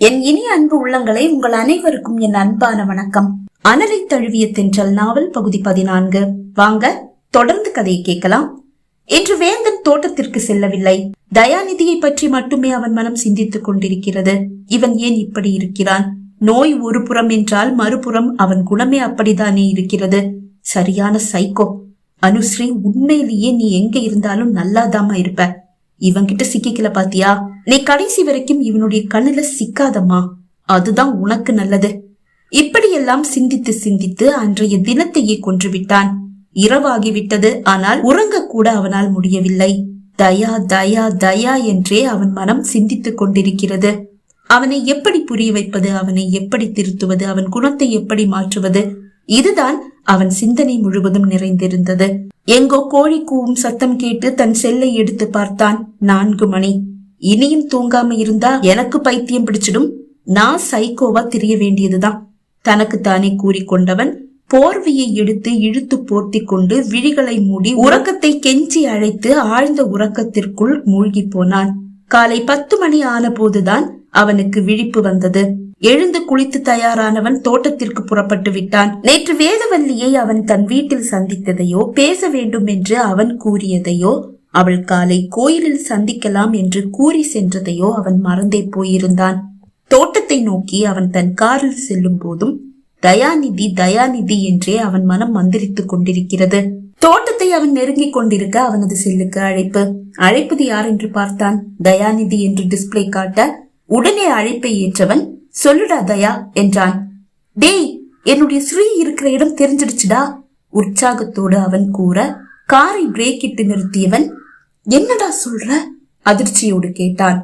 என் இனிய அன்பு உள்ளங்களை உங்கள் அனைவருக்கும் என் அன்பான வணக்கம். அனலை தழுவிய தென்றல் நாவல் பகுதி 14. வாங்க தொடர்ந்து கதையை கேட்கலாம். இன்று வேந்தன் தோட்டத்திற்கு செல்லவில்லை. தயாநிதியை பற்றி மட்டுமே அவன் மனம் சிந்தித்துக் கொண்டிருக்கிறது. இவன் ஏன் இப்படி இருக்கிறான்? நோய் ஒரு புறம் என்றால் மறுபுறம் அவன் குணமே அப்படித்தானே இருக்கிறது. சரியான சைக்கோ. அனுஸ்ரீ, உண்மையிலேயே நீ எங்க இருந்தாலும் நல்லாதாமா இருப்ப. இவன்கிட்ட சிக்கிக்கல பாத்தியா? நீ கடைசி வரைக்கும் இவனுடைய கண்ணுல சிக்காதம்மா, அதுதான் உனக்கு நல்லது. இப்படியெல்லாம் சிந்தித்து சிந்தித்து அன்றைய தினத்தையே கொன்றுவிட்டான். இரவாகிவிட்டது. ஆனால் உறங்க கூட அவனால் முடியவில்லை. தயா தயா தயா என்றே அவன் மனம் சிந்தித்துக் கொண்டிருக்கிறது. அவனை எப்படி புரிய வைப்பது, அவனை எப்படி திருத்துவது, அவன் குணத்தை எப்படி மாற்றுவது, இதுதான் அவன் சிந்தனை முழுவதும் நிறைந்திருந்தது. எங்கோ கோழி கூவும் சத்தம் கேட்டு தன் செல்லை எடுத்து பார்த்தான். 4 மணி. இனியும் தூங்காம இருந்தா எனக்கு பைத்தியம் பிடிச்சிடும். நான் சைக்கோவா தெரிய வேண்டியதுதான். தனக்கு தானே கூறிக்கொண்டவன் போர்வையை எடுத்து இழுத்து போர்த்தி கொண்டு விழிகளை மூடி உறக்கத்தை கெஞ்சி அழைத்து ஆழ்ந்த உறக்கத்திற்குள் மூழ்கி போனான். காலை 10 மணி ஆன போதுதான் அவனுக்கு விழிப்பு வந்தது. எழுந்து குளித்து தயாரானவன் தோட்டத்திற்கு புறப்பட்டு விட்டான். நேற்று வேதவல்லியை அவன் தன் வீட்டில் சந்தித்ததையோ, பேச வேண்டும் என்று அவன் கூறியதையோ, அவள் காலை கோயிலில் சந்திக்கலாம் என்று கூறி சென்றதையோ அவன் மறந்தே போயிருந்தான். தோட்டத்தை நோக்கி அவன் தன் காரில் செல்லும் போதும் தயாநிதி தயாநிதி என்றே அவன் மனம் மந்திரித்துக் கொண்டிருக்கிறது. தோட்டத்தை அவன் நெருங்கிக் கொண்டிருக்க அவனது செல்லுக்கு அழைப்பு. அழைப்பது யார் என்று பார்த்தான். தயாநிதி என்று டிஸ்பிளே காட்ட உடனே அழைப்பை ஏற்றவன், சொல்லுடா தயா என்றான். டேய், என்னுடைய ஸ்ரீ இருக்கிற இடம் தெரிஞ்சிடுச்சுடா, உற்சாகத்தோடு அவன் கூற காரை பிரேக் இட்டு நிறுத்தியவன், என்னடா சொல்ற? அதிர்ச்சியோடு கேட்டான்.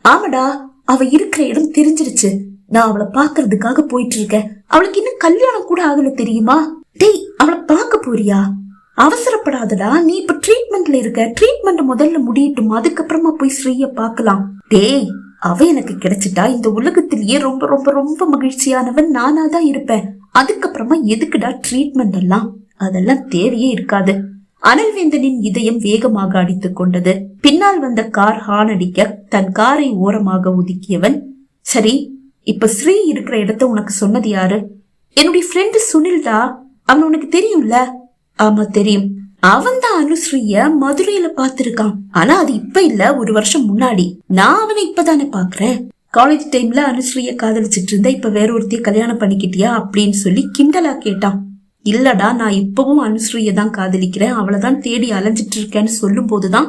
ஆமாடா, அவ இருக்கிற இடம் தெரிஞ்சிடுச்சு. நான் அவளை பாக்குறதுக்காக போயிட்டு இருக்கேன். அவளுக்கு இன்னும் கல்யாணம் கூட ஆகல தெரியுமா? டேய், அவளை பார்க்க போறியா? அவசரப்படாதடா, நீ இப்ப ட்ரீட்மெண்ட்ல இருக்க. ட்ரீட்மெண்ட் முதல்ல முடியட்டும், அதுக்கப்புறமா போய் ஸ்ரீய பாக்கலாம். டேய், அவ எனக்கு கிடைச்சிட்டா இந்த உலகத்திலேயே ரொம்ப ரொம்ப ரொம்ப மகிழ்ச்சியானவன் நானாதான் இருப்பேன். அதுக்கப்புறமா எதுக்குடா ட்ரீட்மெண்ட் எல்லாம்? அதெல்லாம் தேவையே இருக்காது. அனல்வேந்தனின் இதயம் வேகமாக அடித்துக் கொண்டது. பின்னால் வந்த கார் ஹார்ன் அடிக்க தன் காரை ஓரமாக ஒதுக்கியவன், சரி, இப்ப ஸ்ரீ இருக்கிற இடத்த உனக்கு சொன்னது யாரு? என்னுடைய ஃப்ரெண்டு சுனில்டா. அவன் உனக்கு தெரியும்ல? ஆமா தெரியும். அவன் தான் அனுஸ்ரீய மதுரையில பாத்திருக்கான். ஆனா அது இப்ப இல்ல, ஒரு வருஷம் முன்னாடி. நான் அவனை இப்பதானே பாக்குறேன். காலேஜ் டைம்ல அனுஸ்ரீய காதலிச்சிட்டு இருந்த, இப்ப வேற ஒருத்தைய கல்யாணம் பண்ணிக்கிட்டியா அப்படின்னு சொல்லி கிண்டலா கேட்டான். இல்லடா, நான் இப்பவும் அனுஸ்ரீய தான் காதலிக்கிறேன், அவளைதான் தேடி அலைஞ்சிட்டு இருக்கேன்னு சொல்லும் போதுதான்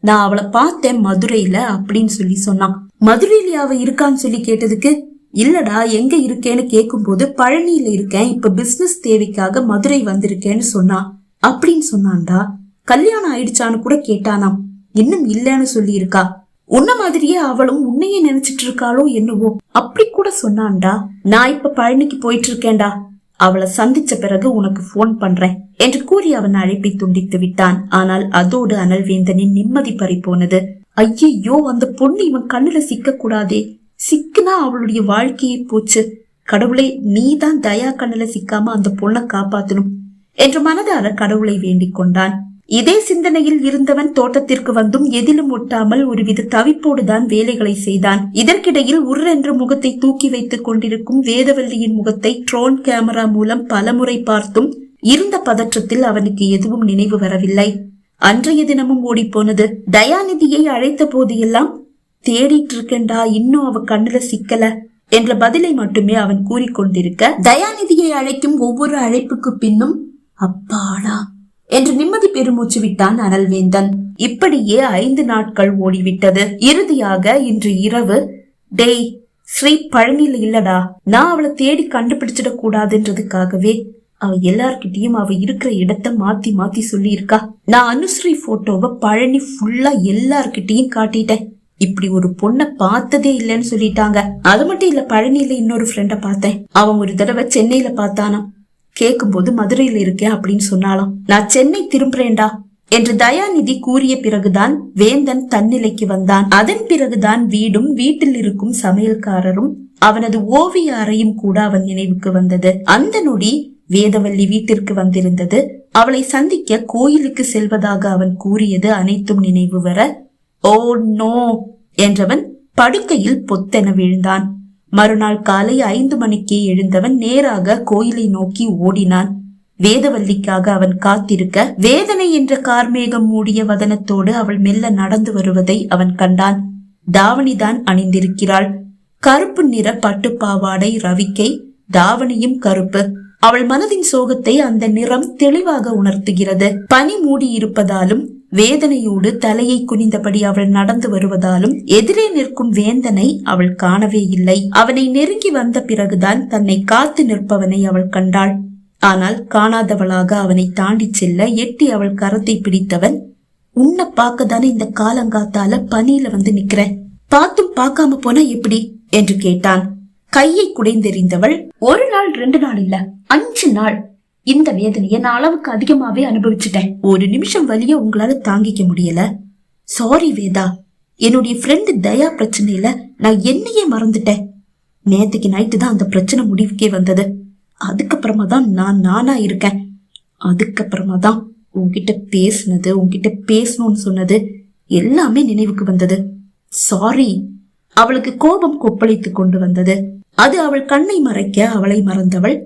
நான் அவளை பார்த்தேன் மதுரையில அப்படின்னு சொல்லி சொன்னான். மதுரையில அவ இருக்கான்னு சொல்லி கேட்டதுக்கு, இல்லடா எங்க இருக்கேன்னு கேட்கும் போது பழனியில இருக்கேன், இப்ப பிசினஸ் தேவைக்காக மதுரை வந்திருக்கேன்னு சொன்னான் அப்படின்னு சொன்னான்டா. கல்யாணம் ஆயிடுச்சான்னு கூட கேட்டானாம். இன்னும் இல்லன்னு சொல்லி இருக்கா. உன்ன மாதிரியே அவளும் உன்னையே நினைச்சிட்டு இருக்காளோ என்னவோ, அப்படி கூட சொன்னான்டா. நான் இப்ப பழனிக்கு போயிட்டு இருக்கேன்டா, அவளை சந்திச்ச பிறகு உனக்கு போன் பண்றேன் என்று கூறி அவன் அழைப்பை துண்டித்து விட்டான். ஆனால் அதோடு அனல்வேந்தனின் நிம்மதி பறி போனது. ஐயோ, அந்த பொண்ணு இவன் கண்ணுல சிக்க கூடாதே. சிக்குனா அவளுடைய வாழ்க்கையே போச்சு. கடவுளே, நீதான் தயா கண்ணுல சிக்காம அந்த பொண்ணை காப்பாத்தணும் என்று மனதார கடவுளை வேண்டிக் கொண்டான். இதே சிந்தனையில் இருந்தவன் தோட்டத்திற்கு வந்தும் எதிலும் ஒட்டாமல் ஒருவித தவிப்போடுதான் வேலைகளை செய்தான். இதற்கிடையில் உர்ரென்று முகத்தை தூக்கி வைத்துக் கொண்டிருக்கும் வேதவல்லியின் முகத்தை ட்ரோன் கேமரா மூலம் பலமுறை பார்த்தும் இருந்த பதற்றத்தில் அவனுக்கு எதுவும் நினைவு வரவில்லை. அன்றைய தினமும் ஓடி போனது. தயாநிதியை அழைத்த போது எல்லாம் தேடிட்டு இருக்கேன்டா, இன்னும் அவ கண்ணுல சிக்கல என்ற பதிலை மட்டுமே அவன் கூறிக்கொண்டிருக்க, தயாநிதியை அழைக்கும் ஒவ்வொரு அழைப்புக்கு பின்னும் அப்பாடா என்று நிம்மதி பெருமூச்சு விட்டான் அனல்வேந்தன். இப்படியே 5 நாட்கள் ஓடிவிட்டது. இறுதியாக இன்று இரவு, டேய், ஸ்ரீ பழனியில இல்லடா, நான் அவளை தேடி கண்டுபிடிச்சிட கூடாதுன்றதுக்காகவே அவ எல்லார்கிட்டயும் அவ இருக்கிற இடத்த மாத்தி மாத்தி சொல்லி இருக்கா. நான் அனுஸ்ரீ போட்டோவை பழனி ஃபுல்லா எல்லார்கிட்டயும் காட்டிட்டேன். இப்படி ஒரு பொண்ண பார்த்ததே இல்லைன்னு சொல்லிட்டாங்க. அது மட்டும் இல்ல, பழனியில இன்னொரு ஃப்ரெண்ட பார்த்தேன். அவன் ஒரு தடவை சென்னையில பார்த்தானாம். கேட்கும் போது மதுரையில இருக்கேன் அப்படின்னு சொன்னாலும், நான் சென்னை திரும்புறேன்டா என்று தயாநிதி கூறிய பிறகுதான் வேந்தன் தன்னிலைக்கு வந்தான். அதன் பிறகுதான் வீடும் வீட்டில் இருக்கும் சமையல்காரரும் அவனது ஓவிய அறையும் கூட அவன் நினைவுக்கு வந்தது. அந்த நொடி வேதவல்லி வீட்டிற்கு வந்திருந்தது. அவளை சந்திக்க கோயிலுக்கு செல்வதாக அவன் கூறியது அனைத்தும் நினைவு வர, ஓ நோ என்றவன் படுக்கையில் பொத்தென விழுந்தான். மறுநாள் காலை 5 மணிக்கே எழுந்தவன் நேராக கோயிலை நோக்கி ஓடினான். வேதவல்லிக்காக அவன் காத்திருக்க வேதனை என்ற கார்மேகம் மூடிய வதனத்தோடு அவள் மெல்ல நடந்து வருவதை அவன் கண்டான். தாவணிதான் அணிந்திருக்கிறாள். கருப்பு நிற பட்டு பாவாடை ரவிக்கை, தாவணியும் கருப்பு. அவள் மனதின் சோகத்தை அந்த நிறம் தெளிவாக உணர்த்துகிறது. பனி மூடி இருப்பதாலும் வேதனையோடு தலையை குனிந்தபடி அவள் நடந்து வருவதாலும் எதிரே நிற்கும் வேந்தனை அவள் காணவே இல்லை. அவனை நெருங்கி வந்த பிறகுதான் தன்னை காத்து நிற்பவனை அவள் கண்டாள். ஆனால் காணாதவளாக அவனை தாண்டி செல்ல எட்டி அவள் கரத்தை பிடித்தவன், உன்னை பார்க்கதானே இந்த காலங்காத்தால பனியில வந்து நிக்கிறேன், பார்த்தும் பார்க்காம போனா எப்படி என்று கேட்டான். கையை குடைந்தெறிந்தவள், 1 நாள் 2 நாள் இல்ல 5 நாள் இந்த வேதனைய நான் அளவுக்கு அதிகமாவே அனுபவிச்சுட்டேன். 1 நிமிஷம் வலிய உங்களால தாங்கிக்க முடியல. சாரி வேதா, என்னுடைய ஃப்ரெண்டு தயா பிரச்சனையில நான் என்னையே மறந்துட்டேன். நேத்துக்கு நைட்டு தான் அந்த பிரச்சனை முடிவுக்கே வந்தது. அதுக்கப்புறமா தான் நான் நானா இருக்கேன். அதுக்கப்புறமா தான் உன்கிட்ட பேசுனது, உன்கிட்ட பேசணும்னு சொன்னது எல்லாமே நினைவுக்கு வந்தது. சாரி. அவளுக்கு கோபம் கொப்பளித்து கொண்டு வந்தது. அது அவள் கண்ணை மறைக்க அவளை மறந்தவள்,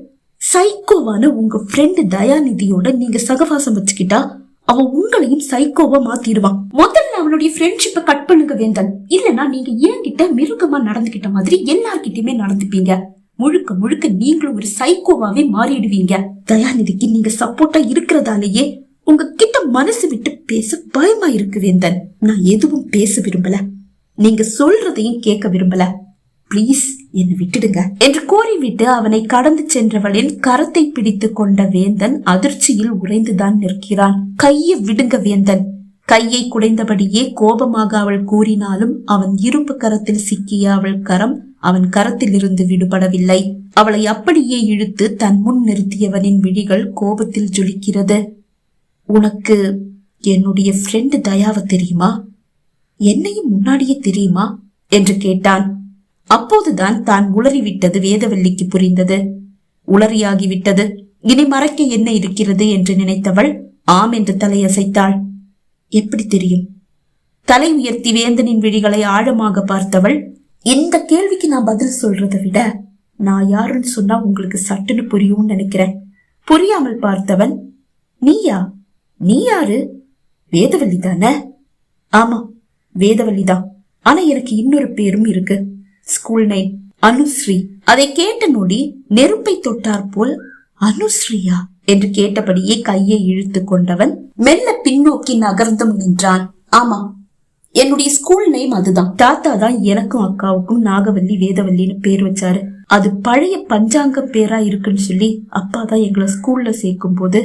சைக்கோவான உங்க ஃப்ரெண்டு தயாநிதியோட நீங்க சகவாசம் வச்சுக்கிட்டா அவன் உங்களையும் சைக்கோவா மாத்திடுவான். முதல்ல அவளுடைய ஃப்ரெண்ட்ஷிப்பை கட் பண்ணுங்க வேந்தன். இல்லன்னா நீங்க என்கிட்ட மிருகமா நடந்துகிட்ட மாதிரி எல்லார்கிட்டயுமே நடந்துப்பீங்க. முழுக்க முழுக்க நீங்களும் ஒரு சைக்கோவாவே மாறிடுவீங்க. தயாநிதிக்கு நீங்க சப்போர்ட்டா இருக்கிறதாலேயே உங்ககிட்ட மனசு விட்டு பேச பயமா இருக்கு வேந்தன். நான் எதுவும் பேச விரும்பல, நீங்க சொல்றதையும் கேட்க விரும்பல. பிளீஸ் என்னை விட்டுடுங்க என்று கோரிவிட்டு அவனை கடந்து சென்றவளின் கரத்தை பிடித்து கொண்ட வேந்தன் அதிர்ச்சியில் உறைந்துதான் நிற்கிறான். கையை விடுங்க வேந்தன். கையை குடைந்தபடியே கோபமாக அவள் கூறினாலும் அவன் இரும்பு கரத்தில் சிக்கிய அவள் கரம் அவன் கரத்தில் இருந்து விடுபடவில்லை. அவளை அப்படியே இழுத்து தன் முன் நிறுத்தியவனின் விழிகள் கோபத்தில் ஜொலிக்கிறது. உனக்கு என்னுடைய ஃப்ரெண்டு தயாவை தெரியுமா? என்னையும் முன்னாடியே தெரியுமா என்று கேட்டான். அப்போதுதான் தான் உளறிவிட்டது வேதவல்லிக்கு புரிந்தது. உளறியாகிவிட்டது, இனி மறைக்க என்ன இருக்கிறது என்று நினைத்தவள் ஆம் என்று தலையசைத்தாள். எப்படி தெரியும்? தலை உயர்த்தி வேந்தனின் விழிகளை ஆழமாக பார்த்தவள், இந்த கேள்விக்கு நான் பதில் சொல்றதை விட நான் யாருன்னு சொன்னா உங்களுக்கு சட்டுன்னு புரியும்னு நினைக்கிறேன். புரியாமல் பார்த்தவன், நீயா? நீ யாரு? வேதவல்லி தானே? ஆமா, வேதவல்லிதான். ஆனா எனக்கு இன்னொரு பேரும் இருக்கு. School name Anusree. அதை கேட்ட நொடி நெருப்பை தொட்டார் போல், அனுஸ்ரீயா என்று கேட்டபடியே கையை இழுத்து கொண்டவன் மெல்ல பின்னோக்கி நகர்ந்தும் நின்றான். ஆமா, என்னுடைய ஸ்கூல் நேம் அதுதான். தாத்தா தான் எனக்கும் அக்காவுக்கும் நாகவல்லி வேதவல்லின்னு பேர் வச்சாரு. அது பழைய பஞ்சாங்க பேரா இருக்குன்னு சொல்லி அப்பா தான் எங்களை ஸ்கூல்ல சேர்க்கும் போது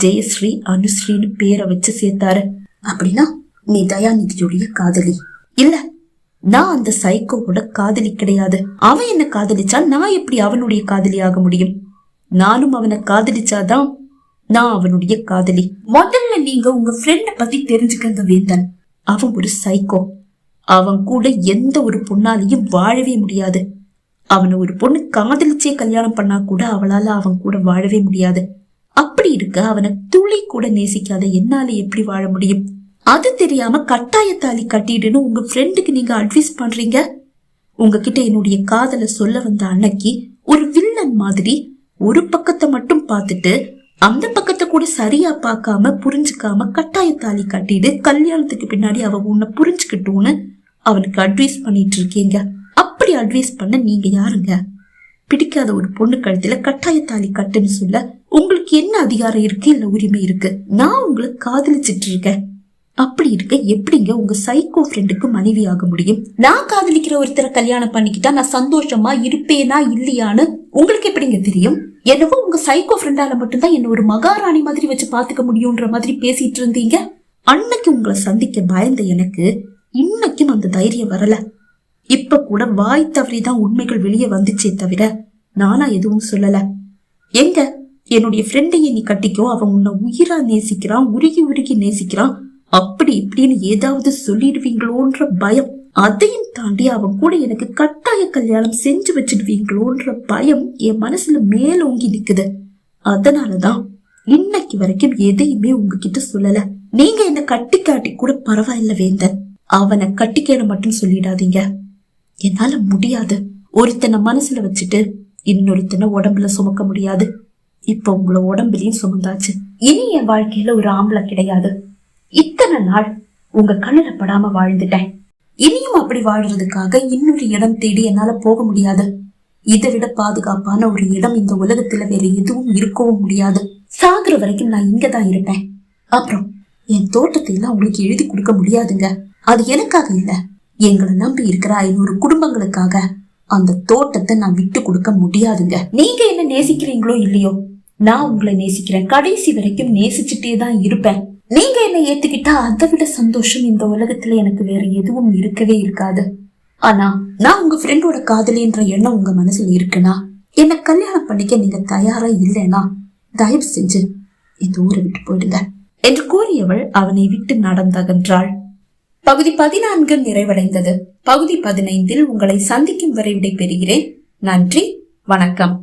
ஜெயஸ்ரீ அனுஸ்ரீன்னு பேரை வச்சு சேர்த்தாரு. அப்படின்னா நீ தயாநிதியுடைய காதலி? இல்ல, நான் அந்த சைக்கோவோட காதலி கிடையாது. அவன் என்ன காதலிச்சா நான் எப்படி அவனுடைய காதலி ஆக முடியும்? நானும் அவனை காதலிச்சாதான் நான் அவனுடைய காதலி. முதல்ல நீங்க உங்க ஃப்ரெண்ட பத்தி தெரிஞ்சுக்கங்க வேந்தன். அவன் ஒரு சைக்கோ. அவன் கூட எந்த ஒரு பொண்ணாலையும் வாழவே முடியாது. அவனை ஒரு பொண்ணு காதலிச்சே கல்யாணம் பண்ணா கூட அவளால அவன் கூட வாழவே முடியாது. அப்படி இருக்க அவனை துளி கூட நேசிக்காத என்னால எப்படி வாழ முடியும்? அது தெரியாம கட்டாய தாலி கட்டிடுன்னு உங்க ஃப்ரெண்டுக்கு நீங்க அட்வைஸ் பண்றீங்க. உங்ககிட்ட என்னுடைய காதலை சொல்ல வந்த அன்னைக்கு ஒரு வில்லன் மாதிரி ஒரு பக்கத்தை மட்டும் பார்த்துட்டு அந்த பக்கத்தை கூட சரியா பார்க்காம புரிஞ்சுக்காம கட்டாய தாலி கட்டிடு, கல்யாணத்துக்கு பின்னாடி அவ உன்னை புரிஞ்சுக்கிட்டோன்னு அவனுக்கு அட்வைஸ் பண்ணிட்டு இருக்கீங்க. அப்படி அட்வைஸ் பண்ண நீங்க யாருங்க? பிடிக்காத ஒரு பொண்ணு கழுத்துல கட்டாய தாலி கட்டுன்னு சொல்ல உங்களுக்கு என்ன அதிகாரம் இருக்கு, இல்ல உரிமை இருக்கு? நான் உங்களை காதலிச்சிட்டு இருக்கேன். அப்படி இருக்க எப்படிங்க உங்க சைக்கோ ஃப்ரெண்டுக்கு மனைவி ஆக முடியும்? நான் காதலிக்கிற ஒருத்தரை கல்யாணம் பண்ணிக்கிட்டா நான் சந்தோஷமா இருப்பேனா இல்லையான்னு உங்களுக்கு எப்படிங்க தெரியும்? என்னவோ உங்க சைக்கோ ஃப்ரெண்டால மட்டும்தான் என்ன ஒரு மகாராணி மாதிரி வச்சு பாத்துக்க முடியும்ன்ற மாதிரி பேசிட்டு இருந்தீங்க. அன்னைக்கு உங்களை சந்திக்க பயந்த எனக்கு இன்னைக்கும் அந்த தைரியம் வரல. இப்ப கூட வாய் தவறிதான் உண்மைகள் வெளியே வந்துச்சே தவிர நானா எதுவும் சொல்லல. எங்க என்னுடைய ஃப்ரெண்டையே நீ கட்டிக்கோ, அவன் உன்னை உயிரா நேசிக்கிறான், உருகி உருகி நேசிக்கிறான், அப்படி இப்படின்னு ஏதாவது சொல்லிடுவீங்களோன்ற பயம். அதையும் தாண்டி அவன் கூட எனக்கு கட்டாய கல்யாணம் செஞ்சு வச்சிடுவீங்களோன்ற பயம் என் மனசுல மேலோங்கி நிக்குது. அதனாலதான் இன்னைக்கு வரைக்கும் எதையுமே உங்ககிட்ட சொல்லல. நீங்க என்ன கட்டி காட்டி கூட பரவாயில்ல வேந்தன், அவனை கட்டிக்கேன மட்டும் சொல்லிடாதீங்க. என்னால முடியாது. ஒருத்தனை மனசுல வச்சுட்டு இன்னொருத்தனை உடம்புல சுமக்க முடியாது. இப்ப உங்களை உடம்புலயும் சுமந்தாச்சு. இனி என் வாழ்க்கையில ஒரு ஆம்பளை கிடையாது. இத்தனை நாள் உங்க கண்ணுல படாம வாழ்ந்துட்டேன். இனியும் அப்படி வாழ்றதுக்காக இன்னொரு இடம் தேடி என்னால போக முடியாது. இதை விட பாதுகாப்பான ஒரு இடம் இந்த உலகத்துல வேற எதுவும் இருக்கவும் முடியாது. சாகுற வரைக்கும் நான் இங்கதான் இருப்பேன். அப்புறம் என் தோட்டத்தை எல்லாம் உங்களுக்கு எழுதி கொடுக்க முடியாதுங்க. அது எனக்காக இல்ல, எங்களை நம்பி இருக்கிற 500 குடும்பங்களுக்காக அந்த தோட்டத்தை நான் விட்டு கொடுக்க முடியாதுங்க. நீங்க என்ன நேசிக்கிறீங்களோ இல்லையோ, நான் உங்களை நேசிக்கிறேன். கடைசி வரைக்கும் நேசிச்சுட்டே தான் இருப்பேன். நீங்க என்ன ஏத்துக்கிட்டா அதை விட சந்தோஷம் இந்த உலகத்துல எனக்கு வேற எதுவும் இருக்கவே இருக்காது. ஆனா நான் உங்க ஃப்ரெண்டோட காதலின்ற எண்ணம் உங்க மனசுல இருக்குன்னா, என்ன கல்யாணம் பண்ணிக்க நீங்க தயாரா இல்லைன்னா தயவு செஞ்சு இந்த ஊரை விட்டு போயிடுங்க என்று கூறியவள் அவனை விட்டு நடந்தகன்றாள். பகுதி 14 நிறைவடைந்தது. பகுதி 15 உங்களை சந்திக்கும் வரை விடை பெறுகிறேன். நன்றி, வணக்கம்.